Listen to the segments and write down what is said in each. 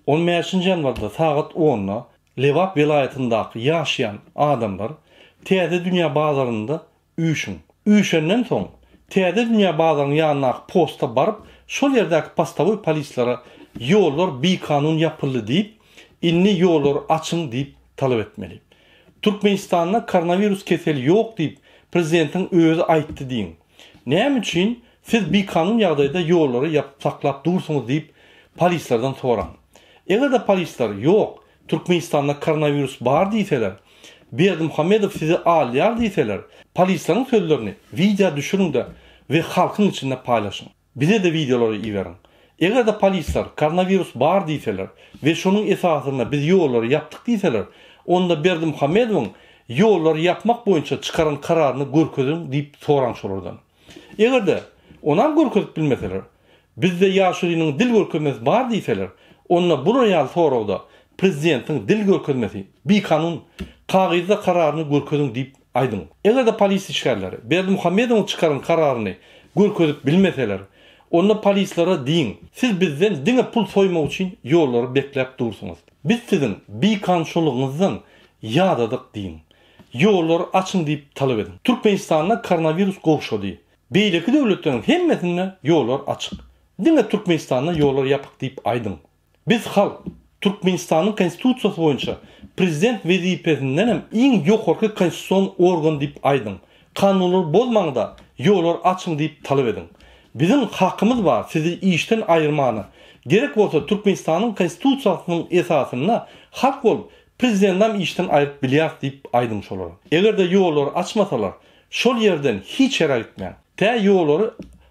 15 yanvarda saat 10'da Levap vilayetindaki yaşayan adamlar Täze Dünya bazarında üýşün. Üýşenden soň Täze Dünya bazarının ýanyna posta barıp şol ýerdäki pastaboy polislara ýollar bikanun ýapyldy diýip, inni ýollar açyň diýip talap etmeli. Türkmenistanda koronavirus keseli ýok diýip prezidentin özü aýtdy diýin. Näme üçin siz bikanun ýagdaýda ýollary ýapyp saklap dursunuz diýip polislerden soran. Egerde polisler ýok, Türkmenistanda koronavirus bar diýseler, Berdimuhammedow sizi alýar diýseler, polisleriň sözlerini video düşürün-de we halkyň içinde paýlaşyň. Bize de videolary iýerin. Egerde polisler koronavirus bar diýseler we şonuň esasyna biz ýollary ýapdyk diýseler, onda Berdimuhammedowyň ýollary ýapmak boýunça çykaran kararyny görkezin diýip soran şolardan. Egerde onan görkezip bilmeseler, bizde ýaşurynyň dil görkezmesi bar diýseler, onda bu roýal sorawda prezidentin dil görkezmesi bir kanun kagyzda kararyny görkezin diýip aýdym. Egerde polis işgärleri Berdimuhammedowyň çykaran kararyny görkezip bilmeseler, onda polislere diýin, siz bizden diňe pul soýmak üçin ýollary beklep dursunuz. Biz sizin bir kanşulugyňyzdan ýadadyk diýin. Ýollar açyň diýip talap edin. Türkmenistanda koronavirus gowşady. Beýleki döwletleriň hemmesinde ýollar açyk. Diňe Türkmenistanda ýollar ýapyk diýip aýdym. Biz halk Türkmenistanyň konstitusiýasy boýunça prezident wezipesinden hem iň ýokarky konstitusiýon organ diýip aýdym. Kanunlar bolmaňda ýollar açyň diýip talap edin. Bizim hakkımız var sizi işten ayırmany. Gerek bolsa Türkmenistanyň konstitusiýasynyň esasyna hak bolup prezidentam işten aýryp bilýär diýip aýdym şolara. Egerde ýolları açmasalar, şol ýerden hiç ýere gitmeň. Tä ýolları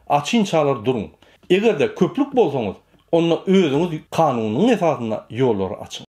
açynçalar durun. Egerde köplük bolsaňyz, onda özüňiz kanunyň esasyna ýolları açyň.